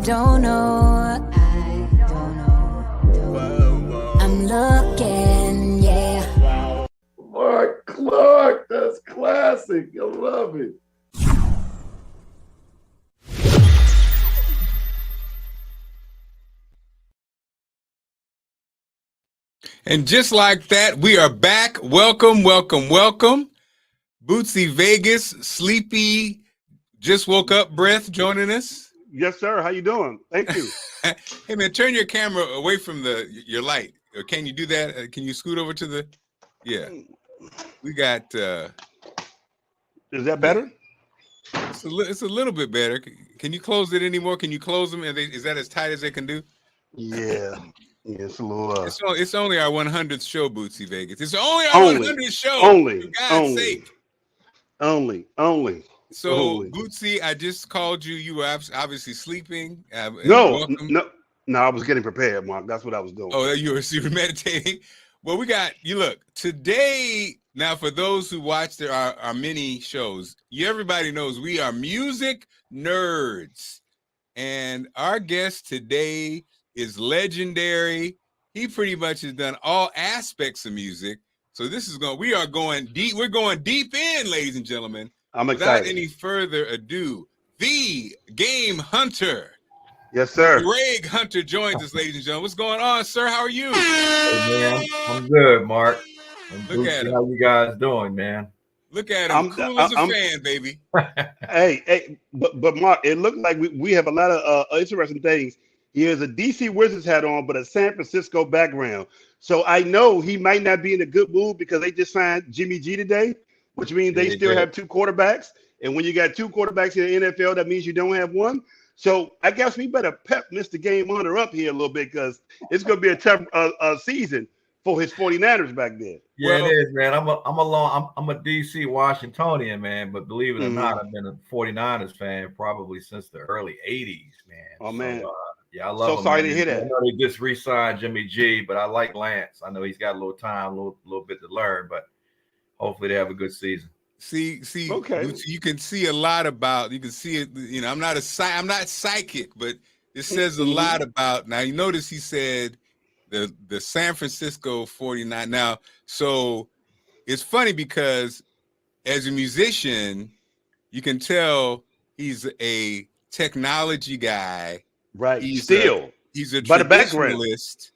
don't know. I don't know. I'm looking, yeah. Marc Clarke, that's classic. I love it. And just like that, we are back. Welcome, welcome, welcome. Bootsy Vegas, sleepy, just woke up breath joining us. Yes, sir. How you doing? Thank you. Hey, man, turn your camera away from your light. Or can you do that? Can you scoot over to the... Yeah. We got... Is that better? It's a little bit better. Can you close it anymore? Can you close them? Is that as tight as they can do? Yeah. Yeah, it's a little... It's only our 100th show, Bootsy Vegas. It's only our 100th show. Only. For God's sake. Only. So, Bootsy, I just called you. You were obviously sleeping. No, I was getting prepared, Mark. That's what I was doing. Oh, you were meditating. Well, we got you. Look, today. Now, for those who watch our many shows, everybody knows we are music nerds, and our guest today is legendary. He pretty much has done all aspects of music. So we are going deep. We're going deep in, ladies and gentlemen. I'm excited. Without any further ado, the Game Hunter. Yes, sir. Greg Hunter joins us, ladies and gentlemen. What's going on, sir? How are you? Hey, man. I'm good, Mark. Look at him. How you guys doing, man? Look at him. Cool as a fan, baby. Hey, but Mark, it looked like we have a lot of interesting things. He has a DC Wizards hat on, but a San Francisco background. So I know he might not be in a good mood because they just signed Jimmy G today, which means they still have two quarterbacks. And when you got two quarterbacks in the NFL, that means you don't have one. So I guess we better pep Mr. Game Hunter up here a little bit because it's going to be a tough season for his 49ers back there. Yeah, it is, man. I'm a DC Washingtonian, man, but believe it or not, I've been a 49ers fan probably since the early 80s, man. Oh, man. Yeah, I love him. Sorry to hear that. I know they just re-signed Jimmy G, but I like Lance. I know he's got a little time, a little bit to learn, but hopefully they have a good season. See, okay. You can see a lot about. You can see it. You know, I'm not psychic, but it says a lot about. Now you notice he said the San Francisco 49. Now, so it's funny because as a musician, you can tell he's a technology guy. Right. He's a traditionalist.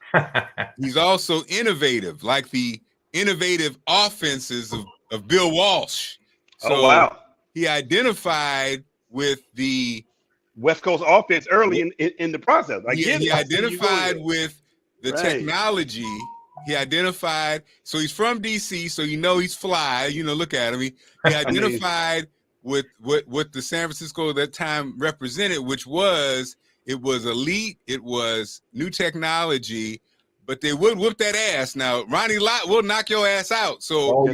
He's also innovative, like the innovative offenses of Bill Walsh. So wow. He identified with the West Coast offense early in the process. He identified with the technology. He identified, so he's from DC, so he's fly. Look at him. He identified with what the San Francisco at that time represented, which was it was elite, it was new technology, but they would whoop that ass. Now, Ronnie Lott will knock your ass out. So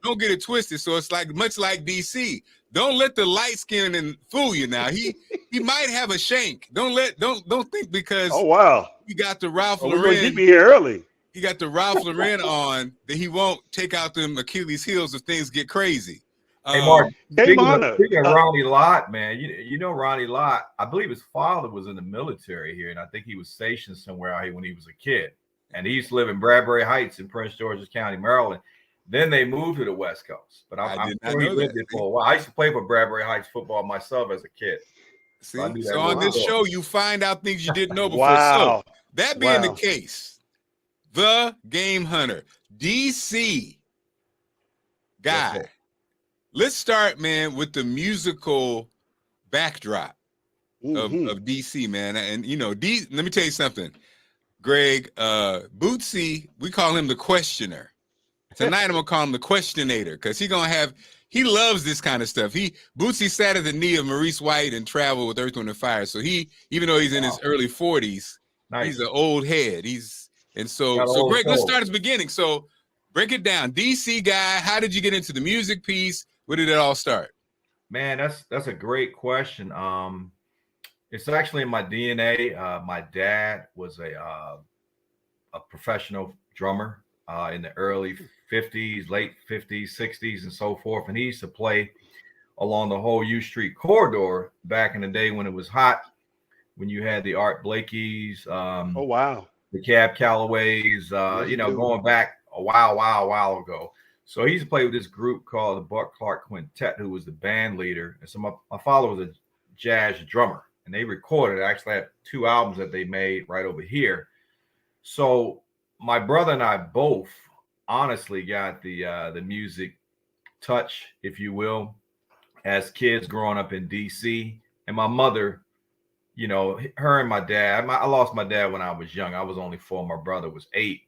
don't get it twisted. So it's much like DC. Don't let the light skin fool you now. He might have a shank. Don't think because he got the Ralph Lauren. We're gonna keep you here early. He got the Ralph Lauren on that he won't take out them Achilles heels if things get crazy. Hey, Mark, speaking of Ronnie Lott, man, you know Ronnie Lott, I believe his father was in the military here, and I think he was stationed somewhere out here when he was a kid. And he used to live in Bradbury Heights in Prince George's County, Maryland. Then they moved to the West Coast. But I'm sure he lived there for a while. I used to play for Bradbury Heights football myself as a kid. So on this show, you find out things you didn't know before. Wow. So that being the case, the Game Hunter, DC guy. Yes, let's start, man, with the musical backdrop of DC, man. And let me tell you something, Greg. Bootsy, we call him the questioner. Tonight I'm gonna call him the questionator because he loves this kind of stuff. Bootsy sat at the knee of Maurice White and traveled with Earth, Wind and Fire. So even though he's in his early 40s, he's an old head. So Greg, let's start at the beginning. So break it down. DC guy, how did you get into the music piece? Where did it all start? Man, that's a great question. It's actually in my DNA. My dad was a professional drummer in the early 50s, late 50s, 60s, and so forth. And he used to play along the whole U Street corridor back in the day when it was hot. when you had the Art Blakeys, Oh wow. the Cab Callaways, Yes, you know, do. going back a while ago. So he used to play with this group called the Marc Clarke Quintet, who was the band leader. And so my father was a jazz drummer, and they recorded. I actually had 2 albums that they made right over here. So my brother and I both honestly got the music touch, if you will, as kids growing up in DC. And my mother, you know, her and my dad, I lost my dad when I was young. I was only 4, my brother was 8.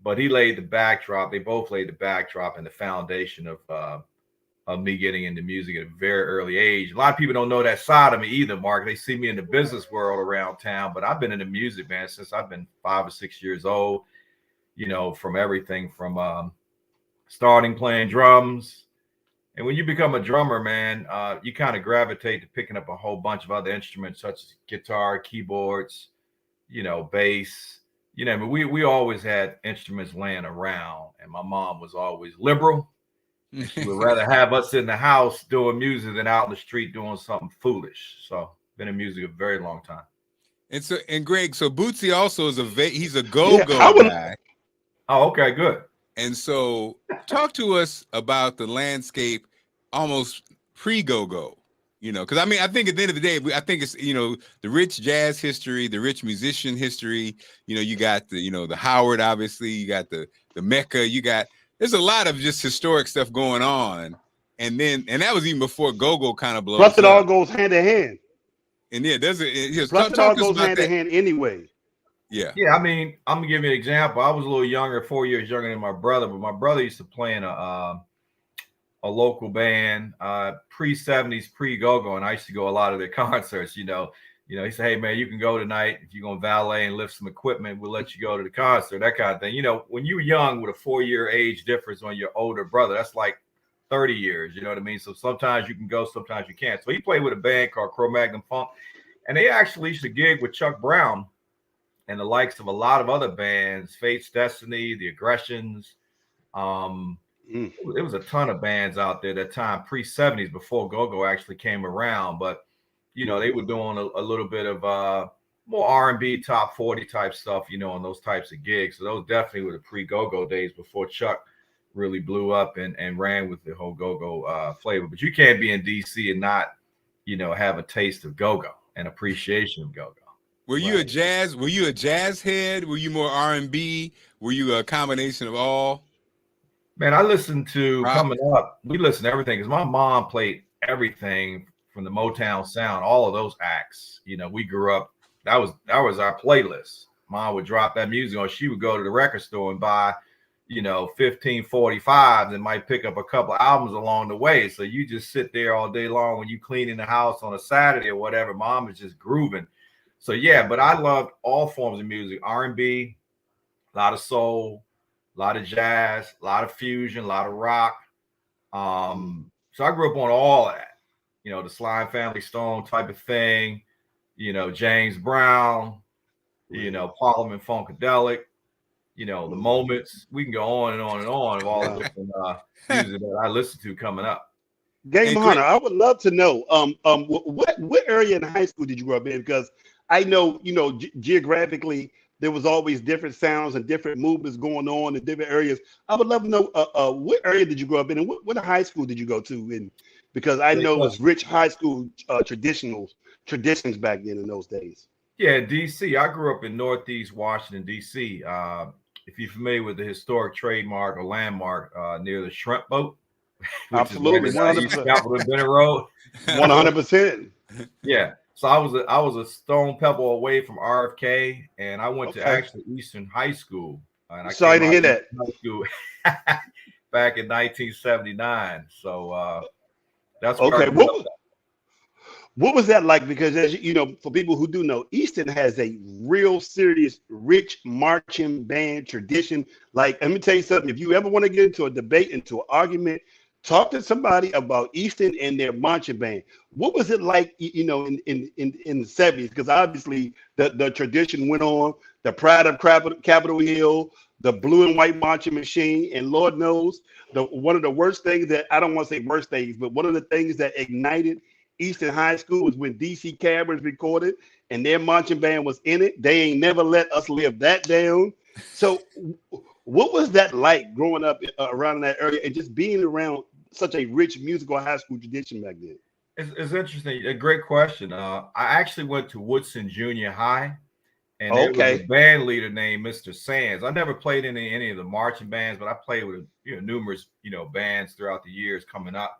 But he laid the backdrop. They both laid the backdrop and the foundation of me getting into music at a very early age. A lot of people don't know that side of me either, Mark. They see me in the business world around town, but I've been in the music, man, since I've been 5 or 6 years old. You know, from everything from starting playing drums. And when you become a drummer, man, you kind of gravitate to picking up a whole bunch of other instruments such as guitar, keyboards, you know, bass. You know, I mean, we always had instruments laying around, and my mom was always liberal. She would rather have us in the house doing music than out in the street doing something foolish. So, been in music a very long time. And Greg, so Bootsy also is he's a go-go guy. Oh, okay, good. And so, talk to us about the landscape, almost pre-go-go. You know, because I mean, I think at the end of the day, I think it's, you know, the rich jazz history, the rich musician history. You know, you got the, you know, the Howard, obviously, you got the Mecca, there's a lot of just historic stuff going on. And that was even before go-go kind of blows up. Plus it all goes hand in hand. And yeah, plus it all goes hand in hand anyway. Yeah. Yeah, I mean, I'm gonna give you an example. I was a little younger, 4 years younger than my brother, but my brother used to play in a local band, pre-70s, PreGoGo, and I used to go a lot of their concerts. You know, he said, "Hey man, you can go tonight. If you're gonna valet and lift some equipment, we'll let you go to the concert." That kind of thing. You know, when you're young with a 4-year age difference on your older brother, that's like 30 years. You know what I mean? So sometimes you can go, sometimes you can't. So he played with a band called Cro-Magnon Funk, and they actually used to gig with Chuck Brown and the likes of a lot of other bands, Fate's Destiny, The Aggressions. It was a ton of bands out there that time, pre-70s, before go-go actually came around. But, you know, they were doing a little bit of more R&B, top 40 type stuff, you know, on those types of gigs. So those definitely were the pre-go-go days before Chuck really blew up and ran with the whole go-go flavor. But you can't be in D.C. and not, you know, have a taste of go-go and appreciation of go-go. Were you a jazz head? Were you more R&B? Were you a combination of all? Man, I listened to coming up. We listened to everything because my mom played everything from the Motown sound, all of those acts. You know, we grew up. That was our playlist. Mom would drop that music on. She would go to the record store and buy, you know, 1545s and might pick up a couple of albums along the way. So you just sit there all day long when you cleaning the house on a Saturday or whatever. Mom is just grooving. So yeah, but I loved all forms of music: R&B, a lot of soul, a lot of jazz, a lot of fusion, a lot of rock. So I grew up on all of that, you know, the Sly Family Stone type of thing, you know, James Brown, you know, Parliament Funkadelic, you know, the Moments. We can go on and on and on of all the different music that I listened to coming up. Game Hunter, I would love to know, what area in high school did you grow up in? Because I know, you know, geographically, there was always different sounds and different movements going on in different areas. I would love to know what area did you grow up in, and what high school did you go to? And because I know it was rich high school traditions back then in those days. Yeah, DC. I grew up in Northeast Washington, DC. If you're familiar with the historic trademark or landmark near the Shrimp Boat, absolutely, 100%. Road. 100%. Yeah. So I was a stone pebble away from RFK, and I went to actually Easton High School. And I sorry to hear that. High school back in 1979. So that's okay. What was that like? Because as you know, for people who do know, Easton has a real serious, rich marching band tradition. Like, let me tell you something. If you ever want to get into a debate, into an argument, talk to somebody about Easton and their marching band. What was it like, you know, in the 70s? Because obviously the tradition went on. The pride of Capitol Hill, the blue and white marching machine, and Lord knows, one of the worst things that, I don't want to say worst things, but one of the things that ignited Easton High School was when DC Cameras recorded and their marching band was in it. They ain't never let us live that down. So what was that like growing up around that area and just being around such a rich musical high school tradition back then? It's interesting. A great question. I actually went to Woodson Junior High, and there was a band leader named Mr. Sands. I never played in any of the marching bands, but I played with numerous bands throughout the years coming up.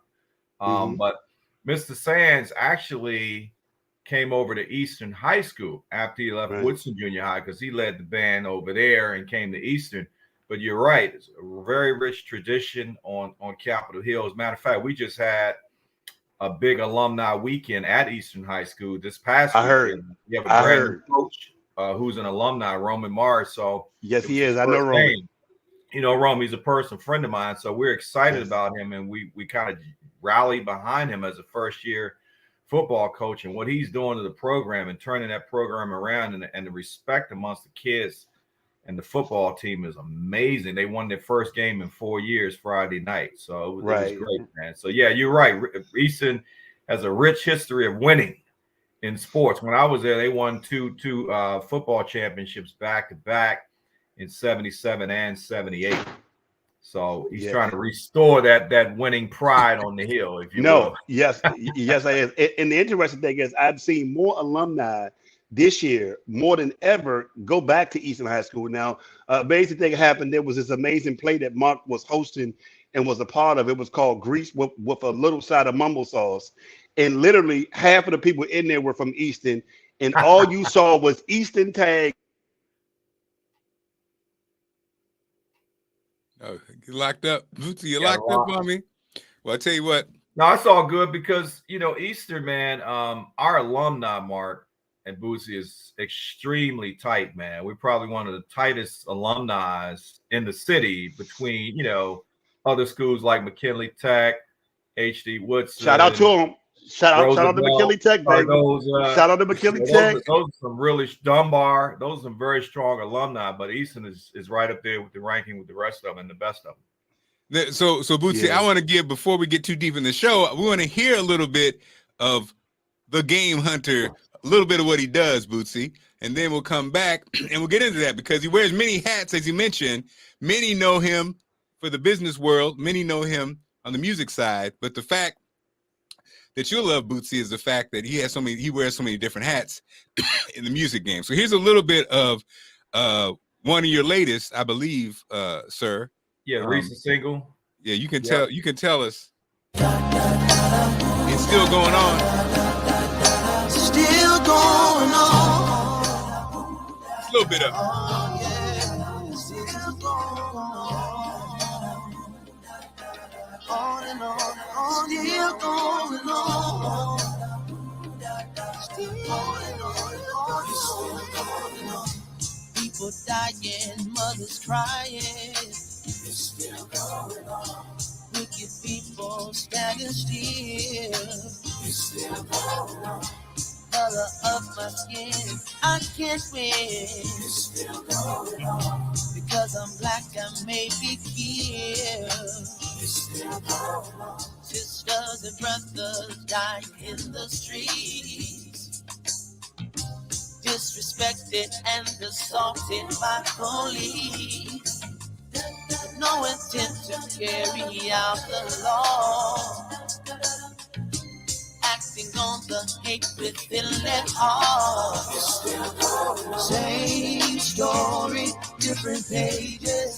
But Mr. Sands actually came over to Easton High School after he left Woodson Junior High because he led the band over there and came to Easton. But you're right, it's a very rich tradition on Capitol Hill. As a matter of fact, we just had a big alumni weekend at Easton High School this past weekend. Heard. We have a brand new coach who's an alumni, Roman Mars. So yes, he is. I know Roman. Roman, he's a personal friend of mine. So we're excited about him, and we kind of rallied behind him as a first-year football coach and what he's doing to the program and turning that program around, and the respect amongst the kids and the football team is amazing. They won their first game in 4 years Friday night. So it was great, man. So yeah, you're right. Easton has a rich history of winning in sports. When I was there, they won two football championships back to back in 77 and 78. So he's trying to restore that winning pride on the hill, if you will. Yes, I am. And the interesting thing is I've seen more alumni this year, more than ever, go back to Easton High School. Now, amazing thing happened. There was this amazing play that Mark was hosting and was a part of. It was called Grease with a little side of mumble sauce. And literally half of the people in there were from Easton. And all you saw was Easton Tag. Oh, you locked up. Bootsy, you locked up on me. Well, I tell you what. No, it's all good because, Eastern, man, our alumni, Mark and Bootsy, is extremely tight, man. We're probably one of the tightest alumni in the city between, other schools like McKinley Tech, H.D. Woodson. Shout out to them. Shout out to McKinley Tech, baby. Shout out to McKinley Tech. Those are some really Dunbar. Those are some very strong alumni, but Easton is right up there with the ranking with the rest of them and the best of them. So Bootsy, I want to give, before we get too deep in the show, we want to hear a little bit of the Game Hunter, a little bit of what he does, Bootsy, and then we'll come back and we'll get into that because he wears many hats, as you mentioned. Many know him for the business world. Many know him on the music side, but the fact that you'll love Bootsy is the fact that he wears so many different hats in the music game. So here's a little bit of one of your latest, I believe, sir. Yeah, the recent single. Yeah, you can tell us. It's still going on. Still going on. It's a little bit up. Still going on and on, still going on. Still going on. People dying, mothers crying. It's still going on. Wicked people standing still. It's still going on. Color of my skin, I can't win. It's still going on. Because I'm black, I may be killed. It's still going on. Sisters and brothers dying in the streets, disrespected and assaulted by police. No intent to carry out the law, acting on the hate within their heart. Same story, different pages.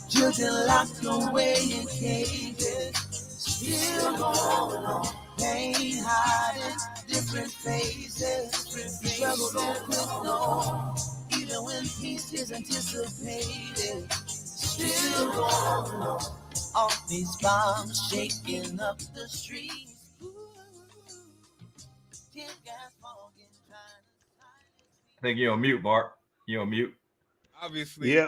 Children locked away in cages. Still going on. Pain hiding, different phases. Struggle don't quit, no. Even when peace is anticipated. Still going on. All these bombs shaking up the streets. I think you're on mute, Mark. You're on mute. Obviously, yeah,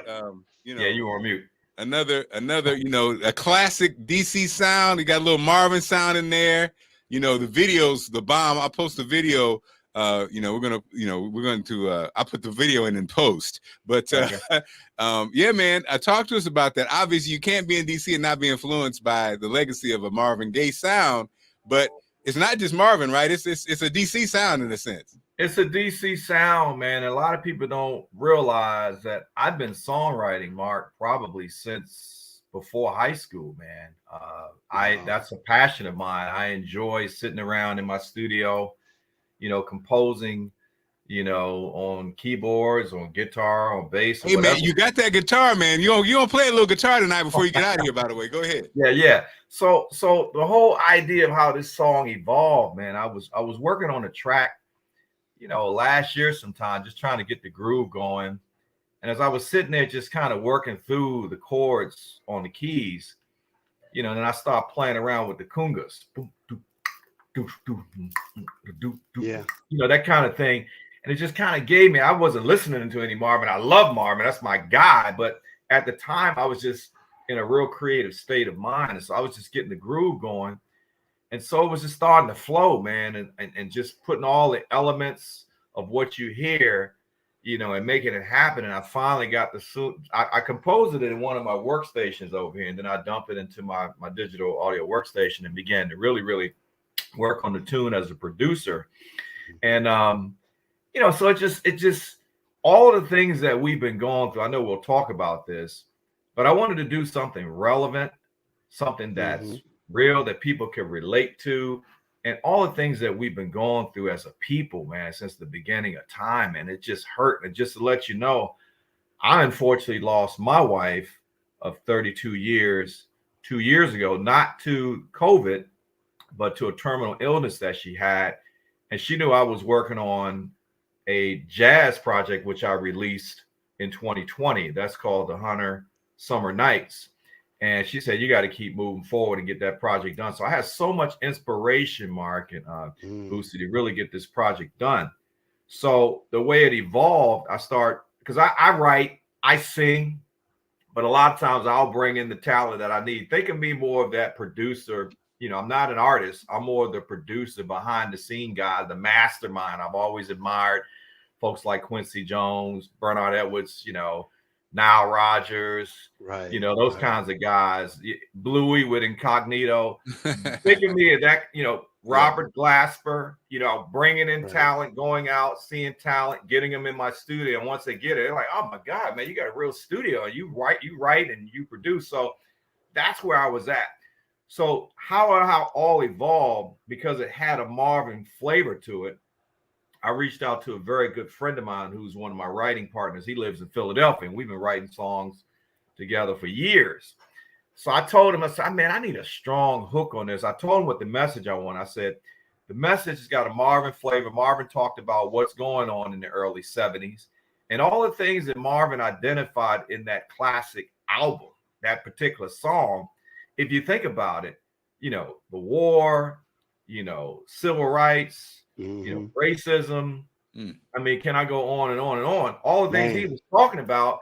you were on mute. Another, a classic DC sound. You got a little Marvin sound in there. The videos, the bomb. I'll post the video. I'll put the video in post. But yeah, man, talk to us about that. Obviously, you can't be in DC and not be influenced by the legacy of a Marvin Gaye sound. But it's not just Marvin, right? It's a DC sound in a sense. It's a DC sound, man. And a lot of people don't realize that I've been songwriting, Mark, probably since before high school, man. That's a passion of mine. I enjoy sitting around in my studio, composing, on keyboards, on guitar, on bass. Hey, man, you got that guitar, man. You don't play a little guitar tonight before you get out of here, by the way. Go ahead. Yeah. So the whole idea of how this song evolved, man, I was working on a track, last year sometime, just trying to get the groove going. And as I was sitting there just kind of working through the chords on the keys, then I started playing around with the congas. Yeah. That kind of thing. And it just kind of gave me, I wasn't listening to any Marvin. I love Marvin. That's my guy. But at the time, I was just in a real creative state of mind. And so I was just getting the groove going. And so it was just starting to flow, man. And just putting all the elements of what you hear, and making it happen. And I finally got I composed it in one of my workstations over here. And then I dumped it into my digital audio workstation and began to really, really work on the tune as a producer. And, so it just all of the things that we've been going through. I know we'll talk about this, but I wanted to do something relevant, something that's real, that people can relate to, and all the things that we've been going through as a people, man, since the beginning of time. And it just hurt. And just to let you know, I unfortunately lost my wife of 32 years 2 years ago, not to COVID, but to a terminal illness that she had. And she knew I was working on a jazz project, which I released in 2020. That's called the Hunter Summer Nights. And she said, you got to keep moving forward and get that project done. So I had so much inspiration, Mark and Boosie, to really get this project done. So the way it evolved, because I write, I sing, but a lot of times I'll bring in the talent that I need. Think of me more of that producer. I'm not an artist. I'm more the producer, behind the scene guy, the mastermind. I've always admired folks like Quincy Jones, Bernard Edwards, Nile Rodgers, right? Those kinds of guys. Bluey with Incognito. Think of me of that, Robert Glasper, bringing in talent, going out, seeing talent, getting them in my studio. And once they get it, they're like, oh my God, man, you got a real studio. You write and you produce. So that's where I was at. So how all evolved, because it had a Marvin flavor to it. I reached out to a very good friend of mine who's one of my writing partners. He lives in Philadelphia, and we've been writing songs together for years. So I told him, I said, man, I need a strong hook on this. I told him what the message I want. I said, the message has got a Marvin flavor. Marvin talked about what's going on in the early 70s and all the things that Marvin identified in that classic album, that particular song. If you think about it, the war, civil rights, racism. I mean, can I go on and on and on? All the things he was talking about,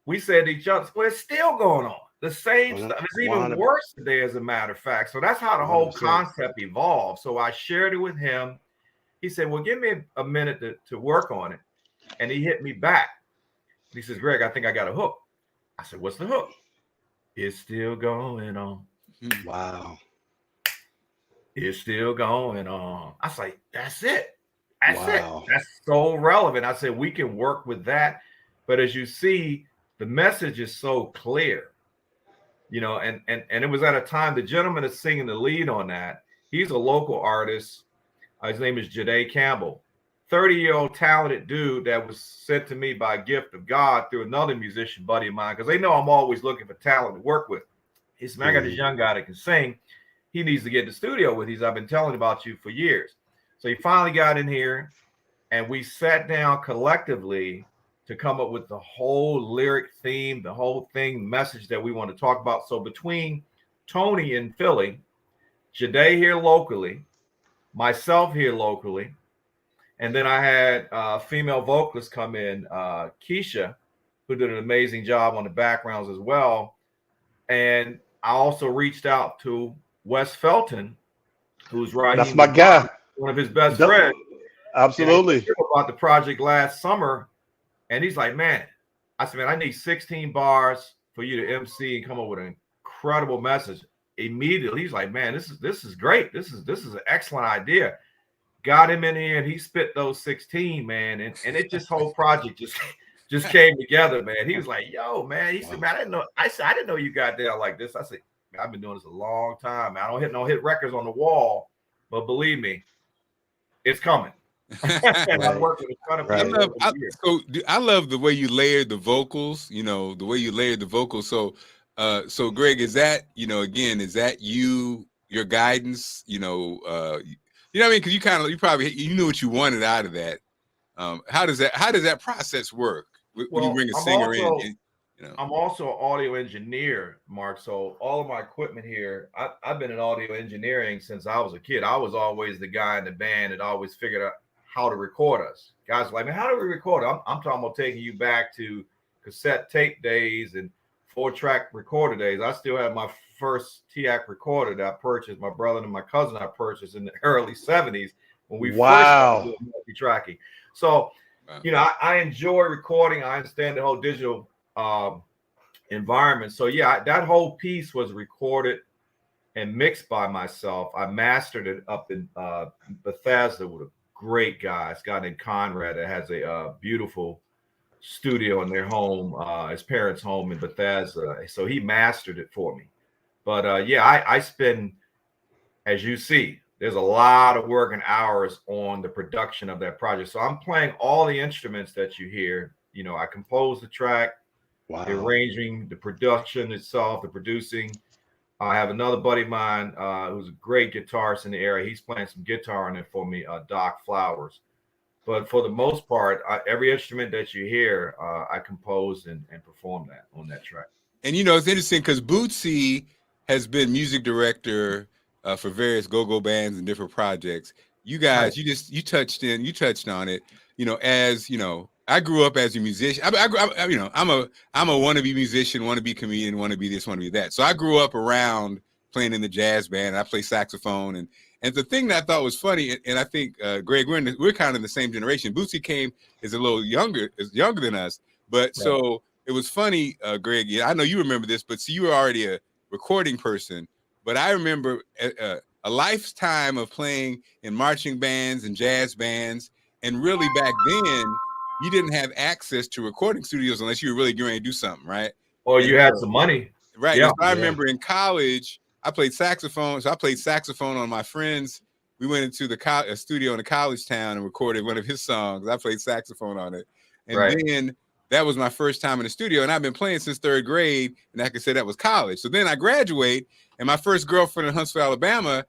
we said to each other, well, it's still going on. The same stuff. It's even worse today, as a matter of fact. So that's how the whole concept evolved. So I shared it with him. He said, well, give me a minute to work on it. And he hit me back. He says, Greg, I think I got a hook. I said, what's the hook? It's still going on. Wow. It's still going on. I was like, that's it. That's it. That's so relevant. I said, we can work with that. But as you see, the message is so clear, and it was at a time, the gentleman that's singing the lead on that, he's a local artist. His name is JayZ Campbell, 30-year-old talented dude that was sent to me by a gift of God through another musician buddy of mine, because they know I'm always looking for talent to work with. He said, man, I got this young guy that can sing. He needs to get in the studio with you. I've been telling about you for years. So he finally got in here, and we sat down collectively to come up with the whole lyric theme, the whole thing, message that we want to talk about. So between Tony in Philly, JayZ here locally, myself here locally, and then I had a female vocalist come in, Keisha, who did an amazing job on the backgrounds as well. And I also reached out to Wes Felton, who's writing. That's my guy. One of his best friends. Absolutely. About the project last summer. And he's like, man, I said, man, I need 16 bars for you to MC and come up with an incredible message. immediately. He's like, man, this is great. This is an excellent idea. Got him in here and he spit those 16, man. And it just whole project just came together, man. He was like, yo, man. He said, man, I didn't know. I said, I didn't know you got there like this. I said, man, I've been doing this a long time, man. I don't hit records on the wall, but believe me, it's coming. And I worked with a ton of people. I love the way you layered the vocals, the way you layered the vocals. So Greg, is that, again, is that your guidance, you know what I mean? Because you knew what you wanted out of that. How does that process work when you bring a singer in? I'm also an audio engineer, Mark. So all of my equipment here, I've been in audio engineering since I was a kid. I was always the guy in the band that always figured out how to record us. Guys are like, man, how do we record? I'm talking about taking you back to cassette tape days and 4-track recorder days. I still have my first TAC recorder that I purchased. My brother and my cousin I purchased in the early 70s when we first started doing multi-tracking. So, I enjoy recording. I understand the whole digital environment. So yeah, that whole piece was recorded and mixed by myself. I mastered it up in Bethesda with a great guy. It's a guy named Conrad that has a beautiful studio in their home, his parents' home in Bethesda. So he mastered it for me. But I spend, as you see, there's a lot of work and hours on the production of that project. So I'm playing all the instruments that you hear. I compose the track, the arranging, the production itself, the producing. I have another buddy of mine who's a great guitarist in the area. He's playing some guitar on it for me, Doc Flowers. But for the most part, every instrument that you hear, I compose and perform that on that track. And it's interesting because Bootsy has been music director for various go-go bands and different projects. You guys, you touched on it. I grew up as a musician. I'm a wannabe musician, wannabe comedian, wannabe this, wannabe that. So I grew up around playing in the jazz band. And I play saxophone, and the thing that I thought was funny, and I think Greg, we're kind of in the same generation. Bootsy is a little younger than us, but so it was funny, Greg. I know you remember this, but you were already a recording person. But I remember a lifetime of playing in marching bands and jazz bands, and really back then, you didn't have access to recording studios unless you were really going to do something, right? Or you had some money. Right. Yeah. So I remember in college, I played saxophone. So I played saxophone on my friends. We went into a studio in a college town and recorded one of his songs. I played saxophone on it. And then that was my first time in the studio. And I've been playing since 3rd grade. And I could say that was college. So then I graduate, and my first girlfriend in Huntsville, Alabama,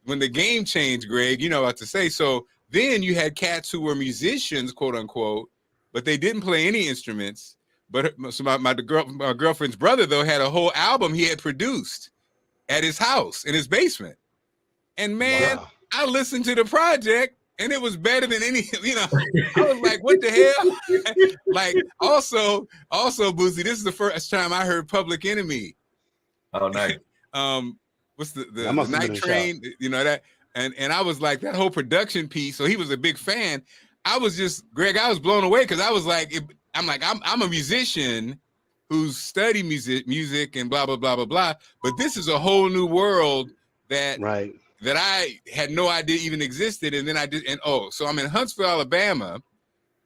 when the game changed, Greg, you know what to say. So then you had cats who were musicians, quote unquote, but they didn't play any instruments. But so my girlfriend's brother, though, had a whole album he had produced at his house in his basement. And man, I listened to the project and it was better than any, I was like, what the hell? Like, also, Bootsy, this is the first time I heard Public Enemy. Oh, nice. What's the Night Train? That. And I was like, that whole production piece. So he was a big fan. I was blown away because I was like, I'm a musician who's studied music and blah, blah, blah, blah, blah. But this is a whole new world that I had no idea even existed. And then I did. And so I'm in Huntsville, Alabama,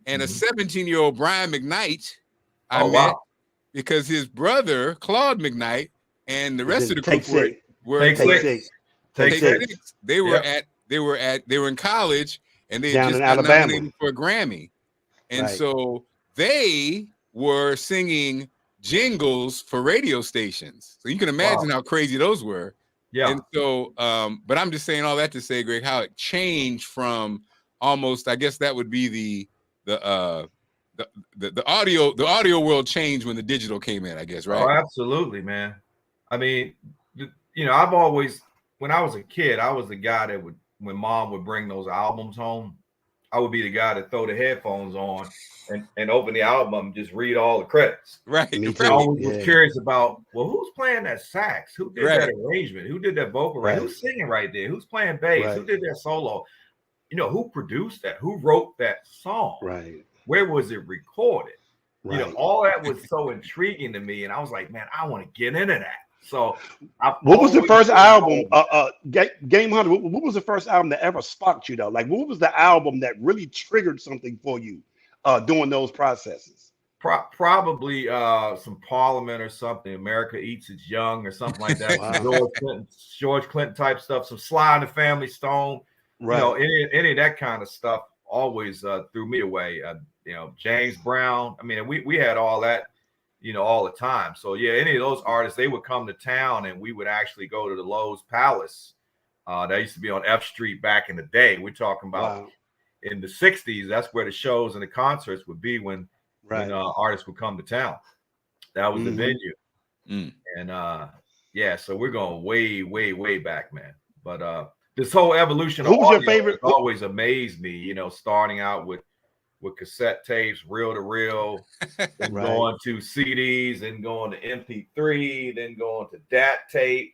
and a 17-year-old Brian McKnight I met because his brother, Claude McKnight, and the rest of the group were Take Six. They were in college, and they just got nominated for a Grammy. And so they were singing jingles for radio stations. So you can imagine how crazy those were. Yeah. And so, but I'm just saying all that to say, Greg, how it changed from almost, I guess that would be the audio world changed when the digital came in, I guess, right? Oh, absolutely, man. I mean, I've always, when I was a kid, I was the guy that would, when mom would bring those albums home, I would be the guy that throw the headphones on and open the album and just read all the credits. Right. I always was curious about, well, who's playing that sax? Who did that arrangement? Who did that vocal? Right. Who's singing right there? Who's playing bass? Right. Who did that solo? Who produced that? Who wrote that song? Right. Where was it recorded? Right. All that was so intriguing to me. And I was like, man, I want to get into that. So, what was the first album? Game Hunter. What was the first album that ever sparked you though? Like, what was the album that really triggered something for you during those processes? Probably some Parliament or something. America Eats Its Young or something like that. Wow. George Clinton type stuff. Some Sly and the Family Stone. Right. You know, any of that kind of stuff always threw me away. You know, James Brown. I mean, we had all that, you know, all the time. So yeah, any of those artists, they would come to town and we would actually go to the Lowe's Palace. That used to be on F Street back in the day. We're talking about in the 60s. That's where the shows and the concerts would be when artists would come to town. That was the venue. And yeah, so we're going way back, man. But this whole evolution of audio has always amazed me, you know, starting out with cassette tapes, reel to reel, then going to CDs, then going to MP3, then going to DAT tape,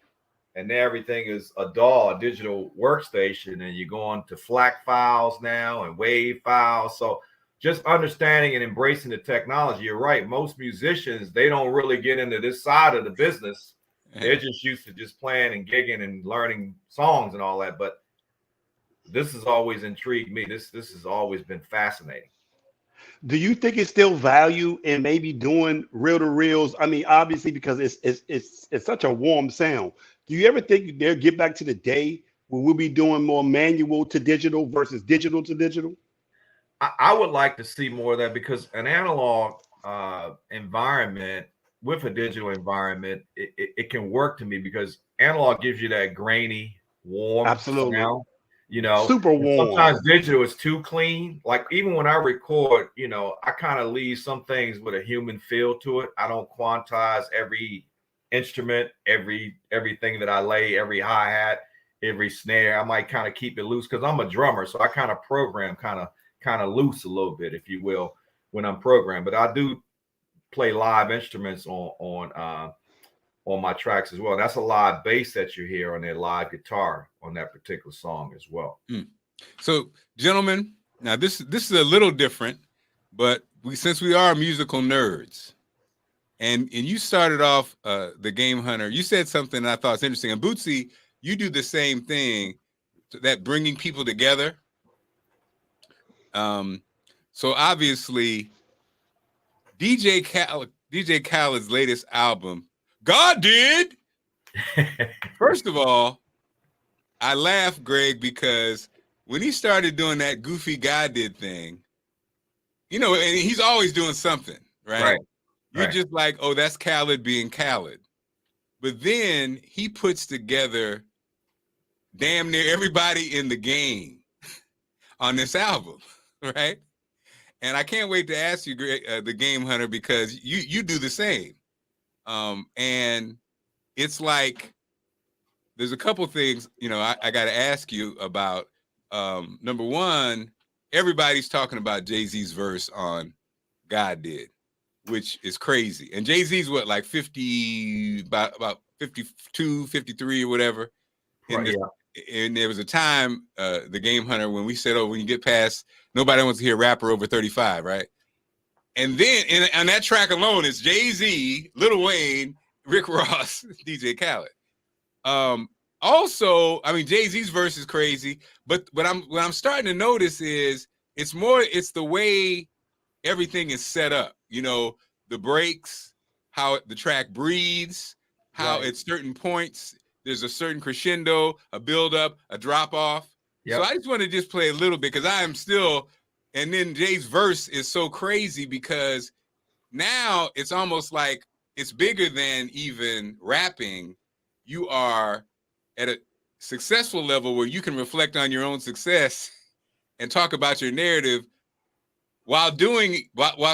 and everything is a DAW, a digital workstation, and you're going to FLAC files now and WAV files. So just understanding and embracing the technology. You're right. Most musicians, they don't really get into this side of the business. They're just used to just playing and gigging and learning songs and all that. But this has always intrigued me. This has always been fascinating. Do you think it's still value in maybe doing reel to reels? I mean, obviously, because it's such a warm sound. Do you ever think they'll get back to the day when we'll be doing more manual to digital versus digital to digital? I would like to see more of that, because an analog environment with a digital environment, it can work to me, because analog gives you that grainy, warm sound, you know, super warm. Sometimes digital is too clean. Like even when I record, you know, I kind of leave some things with a human feel to it. I don't quantize every instrument, everything that I lay, every hi-hat, every snare. I might kind of keep it loose because I'm a drummer, so I kind of program kind of loose a little bit, if you will, when I'm programmed. But I do play live instruments on my tracks as well. That's a live bass that you hear on their live guitar on that particular song as well. So, gentlemen, now this is a little different, but since we are musical nerds, and you started off the Game Hunter, you said something that I thought was interesting. And Bootsy, you do the same thing, that bringing people together. So obviously, DJ Khaled's latest album, God Did. First of all, I laugh, Greg, because when he started doing that goofy God Did thing, you know, and he's always doing something, right? You're just like, oh, that's Khaled being Khaled. But then he puts together damn near everybody in the game on this album, right? And I can't wait to ask you, Greg, the Game Hunter, because you do the same. And it's like, there's a couple things, you know, I got to ask you about. Number one, everybody's talking about JayZ's verse on God Did, which is crazy. And JayZ's what, like 50, about 52, 53 or whatever. And there was a time, the Game Hunter, when we said, oh, when you get past, nobody wants to hear rapper over 35, right? And then on that track alone, it's JayZ, Lil Wayne, Rick Ross, DJ Khaled. Also, I mean, JayZ's verse is crazy, but what I'm starting to notice is it's the way everything is set up. You know, the breaks, how the track breathes, how at certain points there's a certain crescendo, a build up, a drop off. So I just want to just play a little bit, because I am still, and then Jay's verse is so crazy because now it's almost like it's bigger than even rapping. You are at a successful level where you can reflect on your own success and talk about your narrative while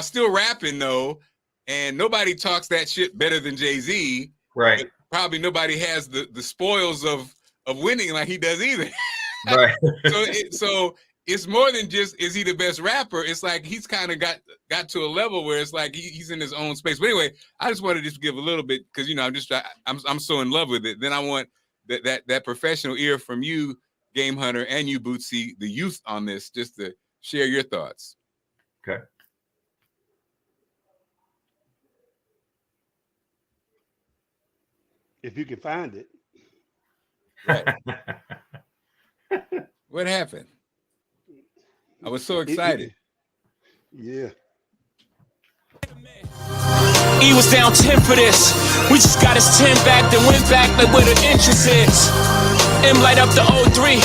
still rapping, though. And nobody talks that shit better than JayZ. Right. Probably nobody has the spoils of winning like he does either. Right. So it's more than just, is he the best rapper? It's like he's kind of got to a level where it's like he's in his own space. But anyway, I just wanted to just give a little bit, because, you know, I'm so in love with it. Then I want that professional ear from you, Game Hunter, and you, Bootsy, the youth on this, just to share your thoughts. Okay. If you can find it. Right. What happened? I was so excited. Yeah. He was down 10 for this. We just got his 10 back, then went back like where the interest is. M light up the 03.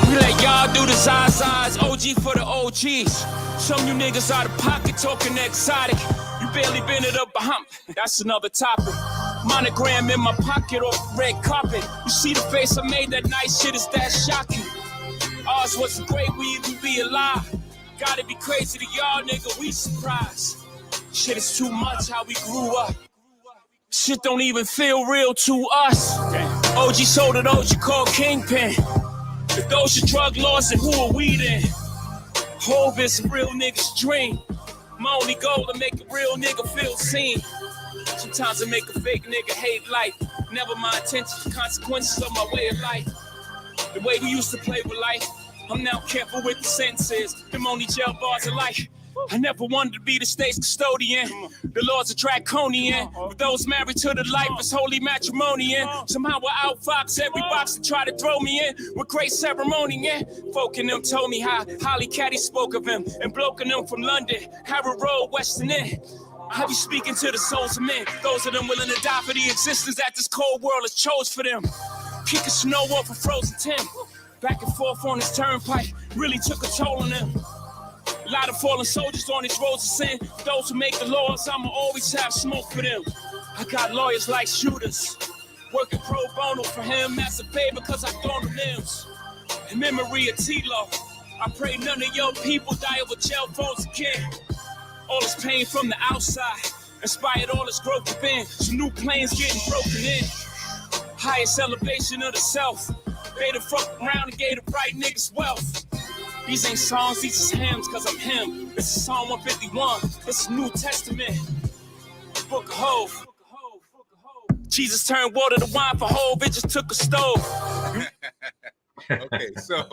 We let y'all do the Zazas, OG for the OGs. Some you niggas out of pocket talking exotic. You barely been it up behind. That's another topic. Monogram in my pocket off red carpet. You see the face I made that night, shit is that shocking. Ours wasn't great, we even be alive. Gotta be crazy to y'all, nigga, we surprised. Shit is too much how we grew up. Shit don't even feel real to us. OG sold it, OG called Kingpin. If those are drug laws, then who are we then? Hove is a real nigga's dream. My only goal to make a real nigga feel seen. Sometimes I make a fake nigga hate life. Never my intentions, consequences of my way of life. The way we used to play with life, I'm now careful with the sentences. Them only jail bars of life. I never wanted to be the state's custodian. The laws are draconian. With those married to the life, it's holy matrimony. Somehow I outfox every box that try to throw me in with great ceremony. Yeah, folk in them told me how Holly Caddy spoke of him, and bloke in them from London, Harrow Road, Western End. I be speaking to the souls of men, those of them willing to die for the existence that this cold world has chose for them. Kicking snow off a frozen Tim, back and forth on his turnpike, really took a toll on them. A lot of fallen soldiers on these roads of sin. Those who make the laws, I'ma always have smoke for them. I got lawyers like shooters, working pro bono for him as a favor cause I thrown the limbs. In memory of T-Lo, I pray none of your people die over jail phones again. All this pain from the outside inspired all this growth within. Some new planes getting broken in. Highest elevation of the self. They the fuck around and gave the right niggas wealth. These ain't songs, these is hymns, cause I'm him. This is Psalm 151, this is New Testament. Book of Hove. Jesus turned water to wine for Hove, it just took a stove. Okay, so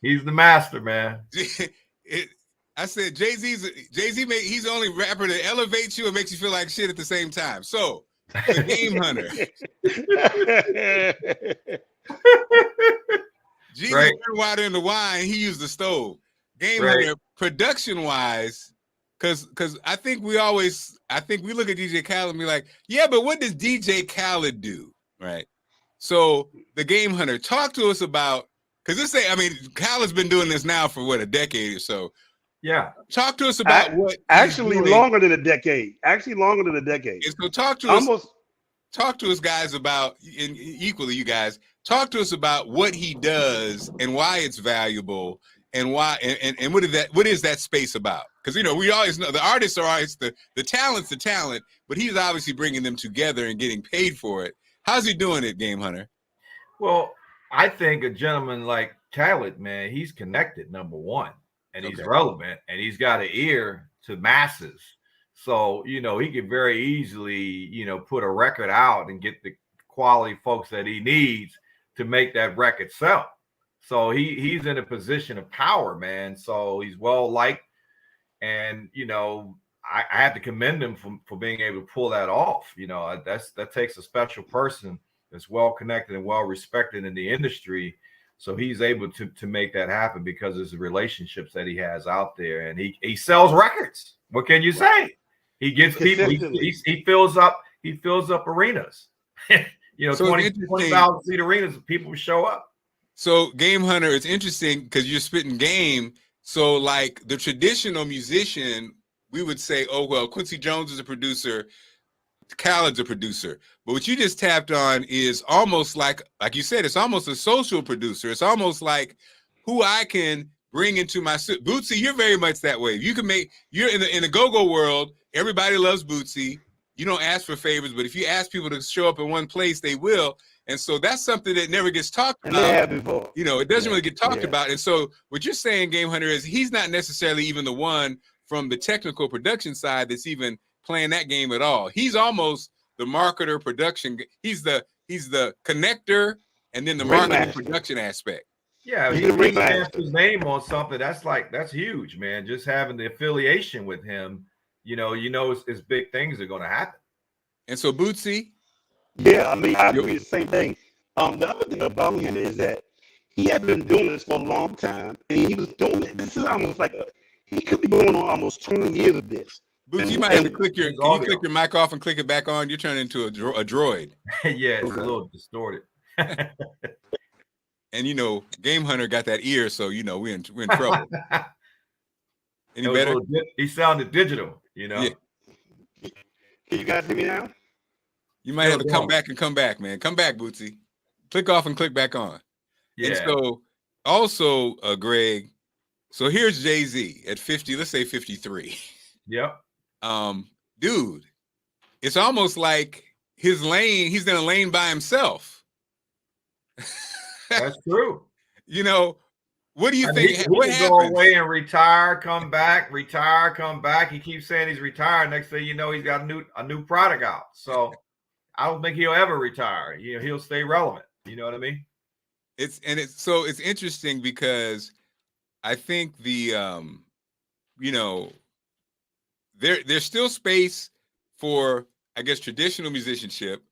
he's the master, man. I said JayZ he's the only rapper that elevates you and makes you feel like shit at the same time. So the Game Hunter. Jesus right. turned water into wine, he used the stove. Game right. Hunter, production wise, because I think we look at DJ Khaled and be like, yeah, but what does DJ Khaled do? Right. So the Game Hunter, talk to us about, because Khaled's been doing this now for what, a decade or so. Yeah. Talk to us about what actually longer than a decade. Actually longer than a decade. And so talk to us guys about, and equally you guys, talk to us about what he does and why it's valuable and why and what is that space about? Because we always know the artists are always the talent's the talent, but he's obviously bringing them together and getting paid for it. How's he doing it, Game Hunter? Well, I think a gentleman like Khaled, man, he's connected, number one, and he's relevant, and he's got an ear to masses. So, he could very easily, put a record out and get the quality folks that he needs to make that record sell. So he's in a position of power, man. So he's well liked, and I have to commend him for being able to pull that off. That takes a special person that's well connected and well respected in the industry. So he's able to make that happen because of the relationships that he has out there, and he sells records. What can you say? He gets people. He fills up arenas. 20,000 seat arenas. People show up. So Game Hunter, it's interesting because you're spitting game. So like the traditional musician, we would say, oh well, Quincy Jones is a producer, Khaled's a producer. But what you just tapped on is almost like you said, it's almost a social producer. It's almost like who I can bring into my Bootsy. You're very much that way. You're in the go-go world. Everybody loves Bootsy. You don't ask for favors, but if you ask people to show up in one place, they will. And so that's something that never gets talked about. It doesn't really get talked about. And so what you're saying, Game Hunter, is he's not necessarily even the one from the technical production side that's even playing that game at all. He's almost the marketer, production. He's the connector, and then the marketing production aspect. Yeah, he stamps his name on something. That's huge, man. Just having the affiliation with him, it's big things are going to happen. And so Bootsy. Yeah, I mean, I agree the same thing. The other thing about him is that he had been doing this for a long time, and he was doing it. This is almost like he could be going on almost 20 years of this. Bootsy, you might have to click can you click your mic off and click it back on? You're turning into a droid. Yeah, it's a little distorted. And you know, Game Hunter got that ear, so you know we're in trouble. Any better? He sounded digital, you know. Yeah. Can you guys hear me now? You might have to come back, man. Come back, Bootsy. Click off and click back on. Yeah. And so also, Greg, so here's JayZ at 50, let's say 53. Yep. Dude, it's almost like his lane, he's in a lane by himself. That's true. You know, what do you think? He what happens? Go away and retire, come back, retire, come back. He keeps saying he's retired. Next thing you know, he's got a new product out. So I don't think he'll ever retire. You know, he'll stay relevant. You know what I mean? It's interesting because I think the you know, there's still space for, I guess, traditional musicianship.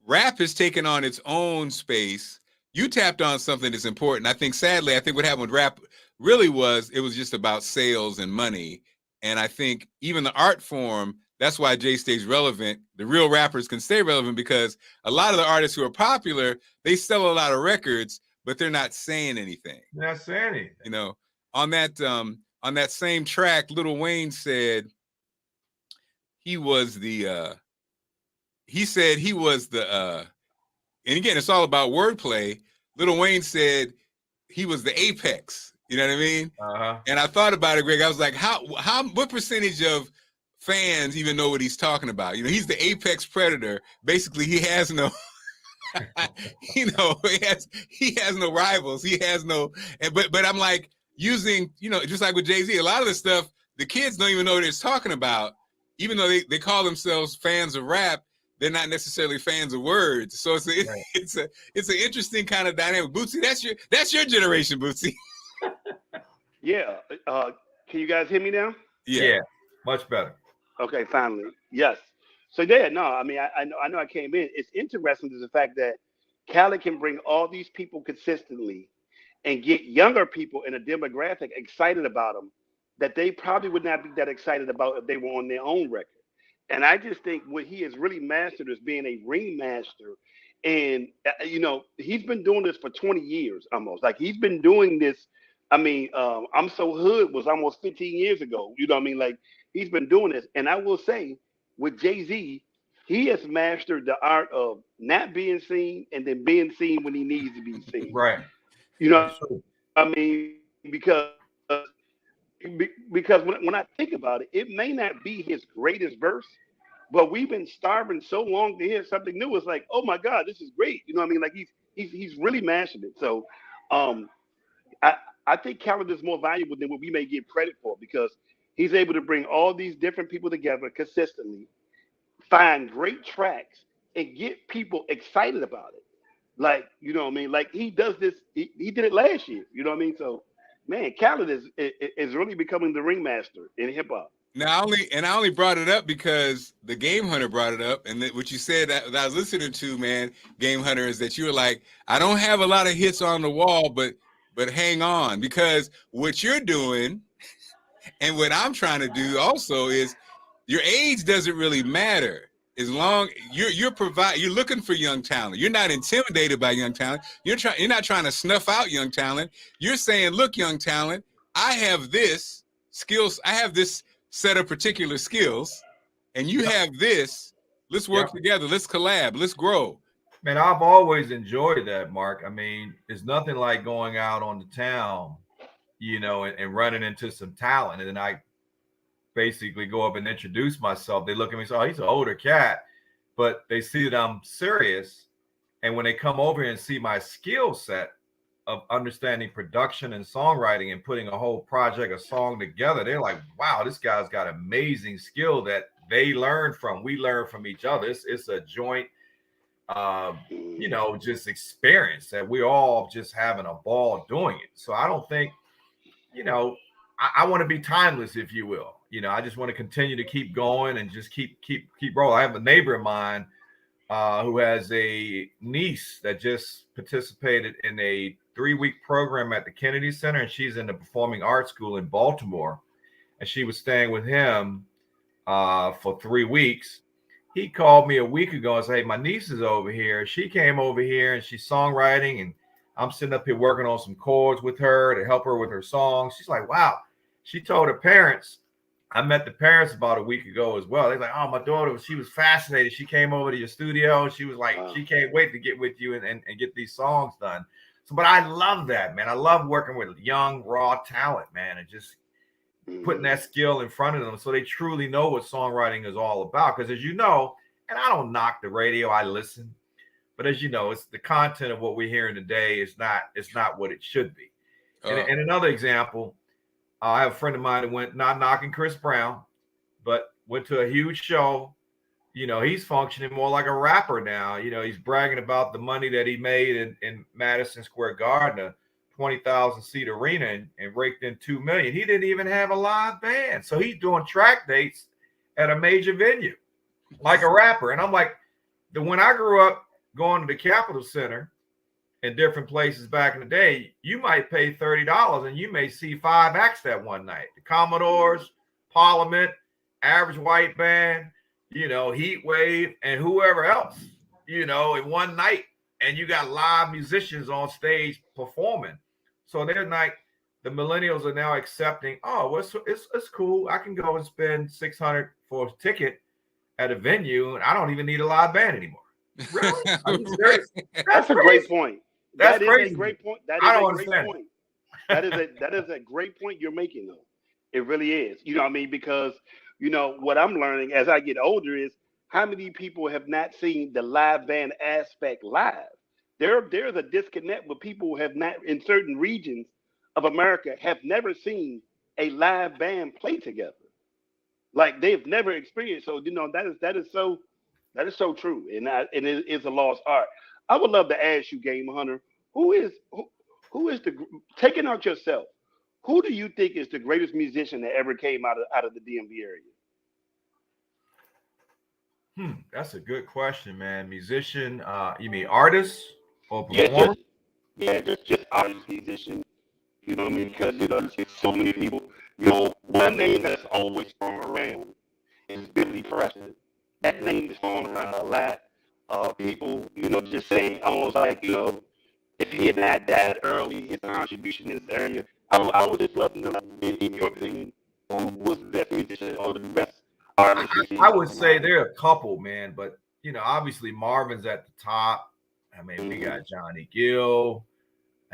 Rap has taken on its own space. You tapped on something that's important. I think, sadly, what happened with rap really was it was just about sales and money. And I think even the art form, that's why Jay stays relevant. The real rappers can stay relevant because a lot of the artists who are popular, they sell a lot of records, but they're not saying anything. They're not saying anything. You know, on that same track, Lil Wayne said he was the and again, it's all about wordplay. Lil Wayne said he was the apex. You know what I mean? Uh-huh. And I thought about it, Greg. I was like, what percentage of fans even know what he's talking about? You know, he's the apex predator. Basically, he has no, you know, he has no rivals. He has no, but I'm like using, you know, just like with JayZ, a lot of the stuff the kids don't even know what it's talking about, even though they call themselves fans of rap. They're not necessarily fans of words, so it's an interesting kind of dynamic. Bootsy, that's your generation, Bootsy. Yeah. Can you guys hear me now? Yeah, much better. Okay, finally. Yes. So yeah, no, I mean, I know I came in. It's interesting to the fact that Cali can bring all these people consistently and get younger people in a demographic excited about them that they probably would not be that excited about if they were on their own record. And I just think what he has really mastered is being a ringmaster. And, you know, he's been doing this for 20 years almost. Like, he's been doing this. I mean, I'm So Hood was almost 15 years ago. You know what I mean? Like, he's been doing this. And I will say, with JayZ, he has mastered the art of not being seen and then being seen when he needs to be seen. Right. You know, I mean, because when I think about it, it may not be his greatest verse, but we've been starving so long to hear something new. It's like, oh my God, this is great. You know what I mean? Like he's really mashing it. So I think Khaled is more valuable than what we may give credit for because he's able to bring all these different people together consistently, find great tracks, and get people excited about it. Like, you know what I mean? Like he does this, he did it last year. You know what I mean? So man, Khaled is really becoming the ringmaster in hip hop. Now, I only brought it up because the Game Hunter brought it up, and what you said that I was listening to, man, Game Hunter, is that you were like, I don't have a lot of hits on the wall, but hang on, because what you're doing, and what I'm trying to do also is, your age doesn't really matter as long you're looking for young talent. You're not intimidated by young talent. You're not trying to snuff out young talent. You're saying, look, young talent, I have this skills. I have this set of particular skills, and you have this. Let's work together. Let's collab. Let's grow. Man, I've always enjoyed that, Mark. I mean, it's nothing like going out on the town, you know, and running into some talent. And then I basically go up and introduce myself. They look at me and say, oh, he's an older cat. But they see that I'm serious. And when they come over and see my skill set of understanding production and songwriting and putting a whole project, a song together, they're like, wow, this guy's got amazing skill that they learn from. We learn from each other. It's a joint, you know, just experience that we're all just having a ball doing it. So I don't think, you know, I want to be timeless, if you will. I just want to continue to keep going and just keep rolling. I have a neighbor of mine who has a niece that just participated in a 3-week program at the Kennedy Center, and she's in the Performing Arts School in Baltimore, and she was staying with him for 3 weeks. He called me a week ago and said, hey, my niece is over here. She came over here and she's songwriting, and I'm sitting up here working on some chords with her to help her with her songs. She's like, wow. She told her parents, I met the parents about a week ago as well. They're like, oh, my daughter, she was fascinated. She came over to your studio. She was like, she can't wait to get with you and get these songs done. So, but I love that, man. I love working with young, raw talent, man, and just putting that skill in front of them so they truly know what songwriting is all about. Because as you know, and I don't knock the radio, I listen, but as you know, it's the content of what we're hearing today is not what it should be. And another example, I have a friend of mine that went, not knocking Chris Brown, but went to a huge show. He's functioning more like a rapper now. He's bragging about the money that he made in Madison Square Garden, a 20,000 seat arena, and raked in $2 million. He didn't even have a live band. So he's doing track dates at a major venue like a rapper. And I'm like, when I grew up going to the Capitol Center in different places back in the day, you might pay $30 and you may see 5 acts that one night. The Commodores, Parliament, Average White Band, Heat Wave, and whoever else, in one night. And you got live musicians on stage performing. So they're like, the millennials are now accepting, oh, it's cool. I can go and spend $600 for a ticket at a venue, and I don't even need a live band anymore. Really? That's a great point. That's crazy. Is a great point. That is a great point. That is a great point you're making, though. It really is. You know what I mean? Because, what I'm learning as I get older is how many people have not seen the live band aspect live. There's a disconnect with people who have not, in certain regions of America, have never seen a live band play together. Like they've never experienced. So, that is so true. And it is a lost art. I would love to ask you, Game Hunter, who is the, taking out yourself, who do you think is the greatest musician that ever came out of the DMV area? That's a good question, man. Musician, you mean artist or performer? Just artist, musician. You know what I mean? Because there's so many people. One name that's always thrown around is Billy Preston. That name is thrown around a lot. People, just saying almost like, if he had not died early, his contribution in this area, I would just love to know, in your opinion, who was the best musician or the best artist? I would say there are a couple, man, but, obviously Marvin's at the top. I mean, we got Johnny Gill.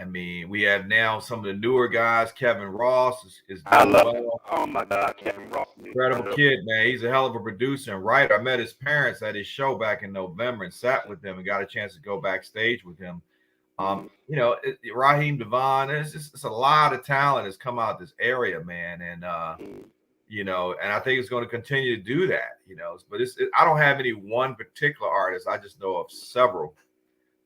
I mean, we have now some of the newer guys. Kevin Ross is I love him. Oh my God, Kevin Ross. Incredible kid, man. He's a hell of a producer and writer. I met his parents at his show back in November and sat with them and got a chance to go backstage with him. Raheem Devon, it's a lot of talent has come out of this area, man. And, and I think it's going to continue to do that, but I don't have any one particular artist. I just know of several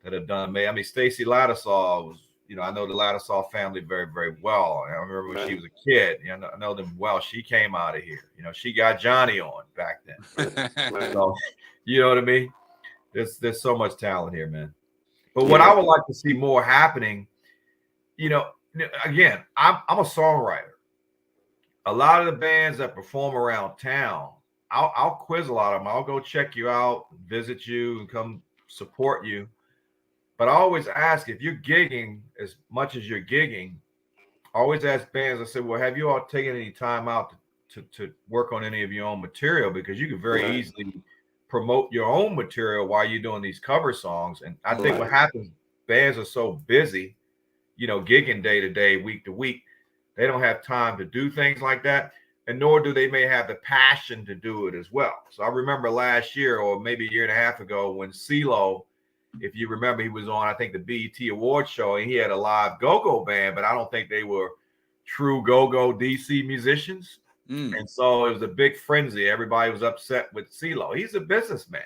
that have done. I mean, Stacey Lattisaw was, I know the Lattisaw family very, very well. I remember when she was a kid. I know them well. She came out of here. She got Johnny on back then. So, you know what I mean? There's so much talent here, man. But what I would like to see more happening, again, I'm a songwriter. A lot of the bands that perform around town, I'll quiz a lot of them. I'll go check you out, visit you, and come support you. But I always ask, if you're gigging as much as you're gigging, I always ask bands, I said, well, have you all taken any time out to work on any of your own material? Because you could very easily promote your own material while you're doing these cover songs. And I think what happens, bands are so busy, gigging day to day, week to week, they don't have time to do things like that. And nor do they may have the passion to do it as well. So I remember last year, or maybe a year and a half ago, when CeeLo, if you remember, he was on, I think, the BET Awards show, and he had a live go-go band, but I don't think they were true go-go DC musicians. And so it was a big frenzy. Everybody was upset with CeeLo. He's a businessman.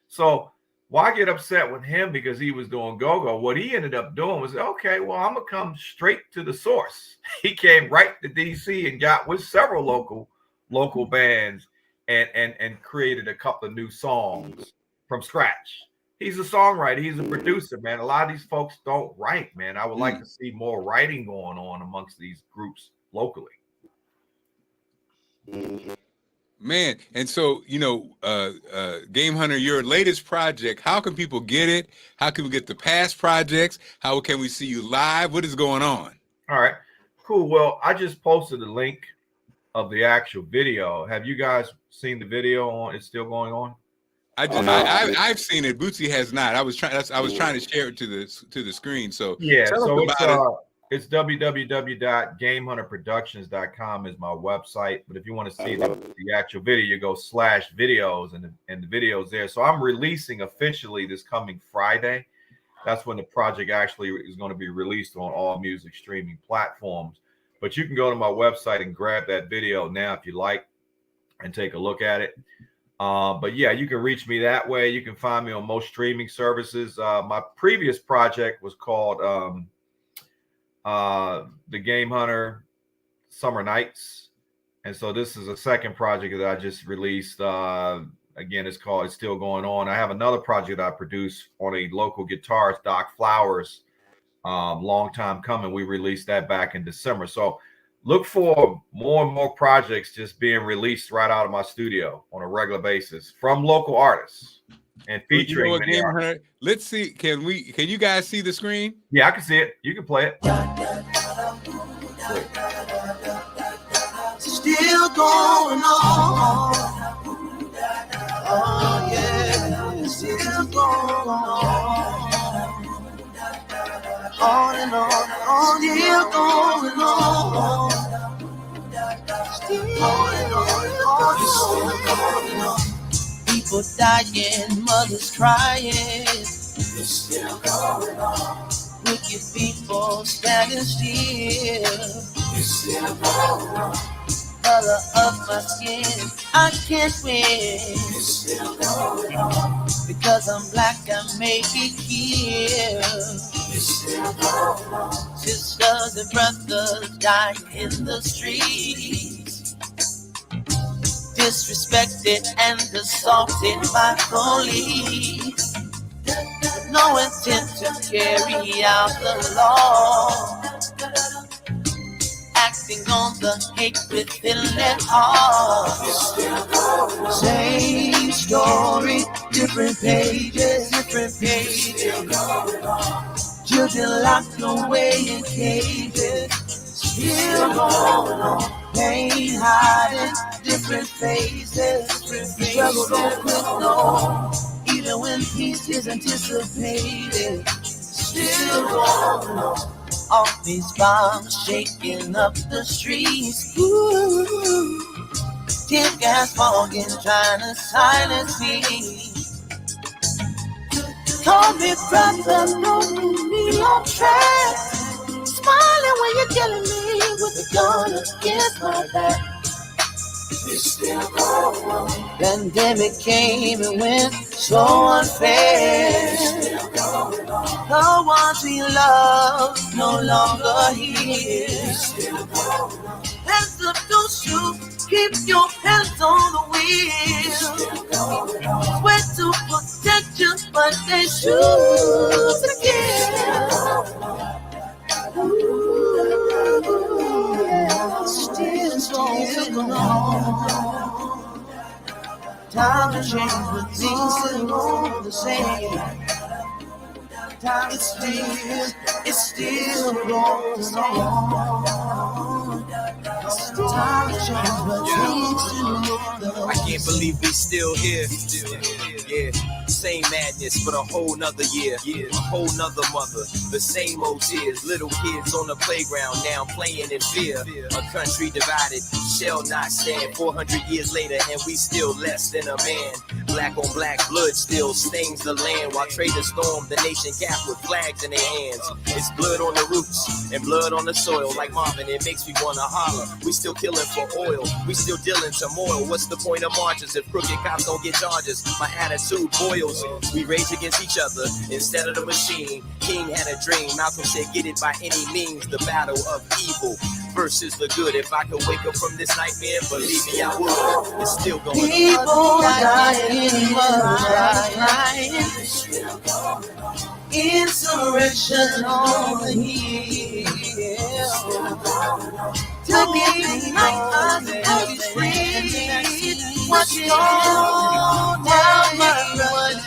So why get upset with him because he was doing go-go? What he ended up doing was, okay, well, I'm going to come straight to the source. He came right to DC and got with several local local bands and created a couple of new songs from scratch. He's a songwriter. He's a producer, man. A lot of these folks don't write, man. I would like to see more writing going on amongst these groups locally. Man, and so, Game Hunter, your latest project, how can people get it? How can we get the past projects? How can we see you live? What is going on? All right, cool. Well, I just posted a link of the actual video. Have you guys seen the video on? It's still going on? I've seen it. Bootsy has not. I was trying to share it to the screen. So yeah, so it's www.gamehunterproductions.com is my website. But if you want to see the actual video, you go /videos and the video's there. So I'm releasing officially this coming Friday. That's when the project actually is going to be released on all music streaming platforms. But you can go to my website and grab that video now if you like and take a look at it. But yeah, you can reach me that way. You can find me on most streaming services. My previous project was called The Game Hunter Summer Nights. And so this is a second project that I just released. Again, it's still going on. I have another project I produced on a local guitarist, Doc Flowers. Long time coming. We released that back in December. So look for more and more projects just being released right out of my studio on a regular basis from local artists and featuring many artists. Let's see. Can you guys see the screen? Yeah, I can see it. You can play it. Still going on. Oh yeah, still going on and on, still going on. Still going on. People dying, mothers crying. It's still going on. Wicked people standing still. It's still going on. Color of my skin, I can't win. It's still going on. Because I'm black, I may be killed. It's still going on. Sisters and brothers dying in the streets, disrespected and assaulted by police. No intent to carry out the law. Acting on the hate within their heart. Same story, different pages. Children locked away in cages. Still going on. Pain hiding, different faces. Struggle don't quit, no. Even when peace is anticipated. Still going on. All these bombs shaking up the streets. Ooh, tear gas falling, trying to silence me. Call me brother, know me on track. Smiling when you're killing me with a gun against my back. It's still going on. Pandemic came and went so unfair. The ones we love no longer here. Hands up, don't shoot. Keep your hands on the wheel. Swear to protect you, but they choose to kill. Still going on. Time to change, but things still go the same. Time it's still going on. Time to change, but things still go the same. I can't believe we still here. Yeah, same madness, but a whole nother year. A whole nother mother, the same old tears. Little kids on the playground now playing in fear. A country divided shall not stand. 400 years later, and we still less than a man. Black on black blood still stains the land, while traitors storm the nation cap with flags in their hands. It's blood on the roots and blood on the soil. Like Marvin, it makes me wanna holler. We still killing for oil. We still dealing turmoil. What's the point of marches if crooked cops don't get charges? My attitude boils. We rage against each other instead of the machine. King had a dream. Malcolm said, get it by any means. The battle of evil. versus the good. If I could wake up from this nightmare, believe me, I would. It's still going on. People dying, insurrection on the hill. Tell me tonight I'm free. What's going on my brother?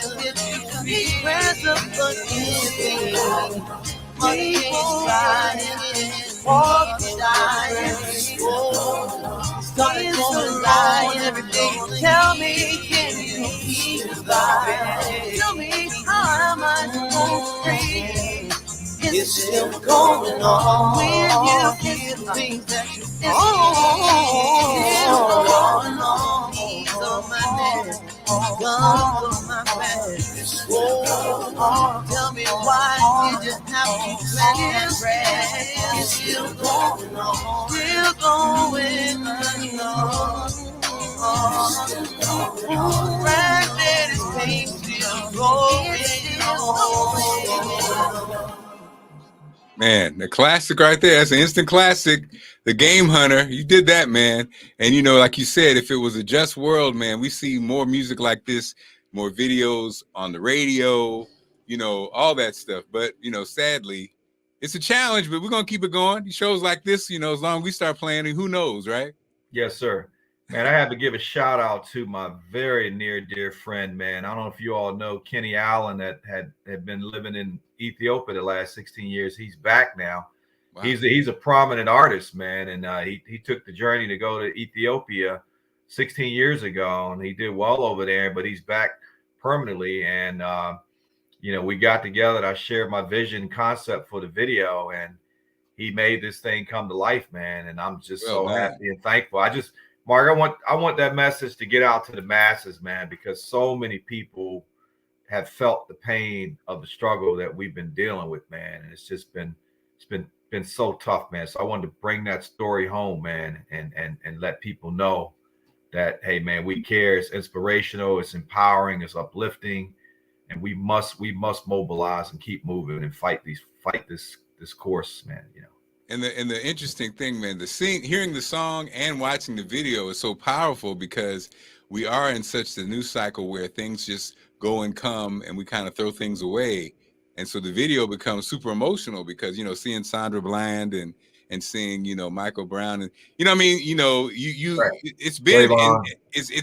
Press up again. People dying, walking, dying. Starting to lie every day. Tell me, can you keep surviving? Tell me, how am I so free? It's still going on when you hear the things that you still going on. He's on my neck, guns on my back. Oh, tell me why did you have to let it rest? It's still going on, still going on. Granted, it's pain still going on. Man, the classic right there. That's an instant classic. The Game Hunter. You did that, man. And, you know, like you said, if it was a just world, man, we see more music like this, more videos on the radio, you know, all that stuff. But, you know, sadly, it's a challenge, but we're going to keep it going. Shows like this, you know, as long as we start playing, who knows, right? Yes, sir. Man, I have to give a shout out to my very near dear friend, man. I don't know if you all know Kenny Allen that had been living in Ethiopia the last 16 years. He's back now. Wow. He's a prominent artist, man. And he took the journey to go to Ethiopia 16 years ago, and he did well over there, but he's back permanently. And, you know, we got together and I shared my vision concept for the video, and he made this thing come to life, man. And I'm just so happy and thankful. Mark, I want that message to get out to the masses, man, because so many people have felt the pain of the struggle that we've been dealing with, man. And it's just been so tough, man. So I wanted to bring that story home, man, and let people know that, hey, man, we care. It's inspirational, it's empowering, it's uplifting, and we must mobilize and keep moving and fight this course, man. You know. And the interesting thing, man, hearing the song and watching the video is so powerful because we are in such a news cycle where things just go and come and we kind of throw things away. And so the video becomes super emotional because, you know, seeing Sandra Bland and seeing, you know, Michael Brown and, you know, I mean, you know, right. It's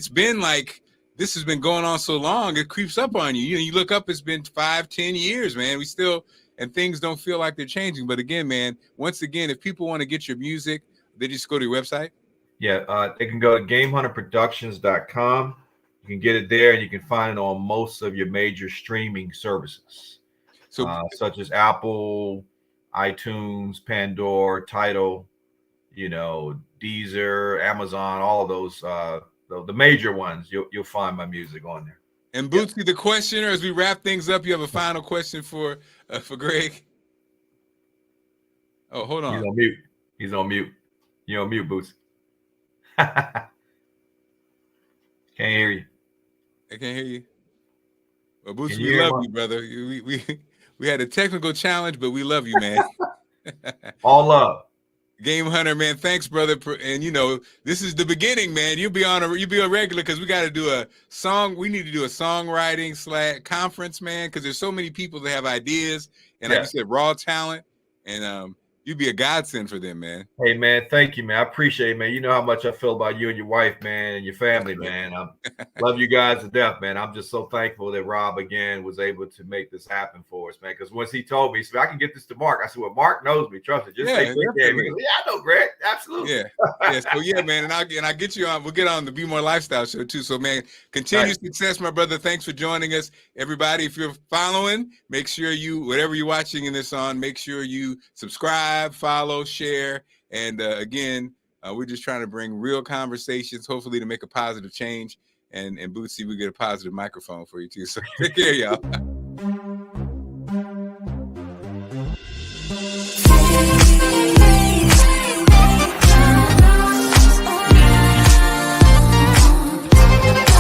been like, this has been going on so long, it creeps up on you. You know, you look up, it's been 5-10 years, man. We still, and things don't feel like they're changing. But again, man, once again, if people want to get your music, they just go to your website. Yeah, they can go to GameHunterProductions.com. You can get it there, and you can find it on most of your major streaming services, so such as Apple, iTunes, Pandora, Tidal, you know, Deezer, Amazon, all of those, the major ones. You'll find my music on there. And Bootsy, the questioner, as we wrap things up, you have a final question for Greg? Oh, hold on. He's on mute. You're on mute, Bootsy. Can't hear you. I can't hear you. Well, Bootsy, we love you, brother. We had a technical challenge, but we love you, man. All love. Game Hunter, man, thanks, brother. And you know, this is the beginning, man. You'll be a regular because we got to do a song. We need to do a songwriting / conference, man, because there's so many people that have ideas and like you said, raw talent, and you'd be a godsend for them, man. Hey, man, thank you, man. I appreciate it, man. You know how much I feel about you and your wife, man, and your family, man. I love you guys to death, man. I'm just so thankful that Rob, again, was able to make this happen for us, man, because once he told me, he said, I can get this to Mark. I said, well, Mark knows me. Trust me. Just say, yeah, I know, Greg. Absolutely. Yeah. So, yeah, man, and I'll get you on. We'll get on the Be More Lifestyle show, too. So, man, continued success, my brother. Thanks for joining us. Everybody, if you're following, make sure whatever you're watching in this on, make sure you subscribe, follow, share. And again, we're just trying to bring real conversations, hopefully to make a positive change. And Bootsy, we get a positive microphone for you too. So take care, y'all.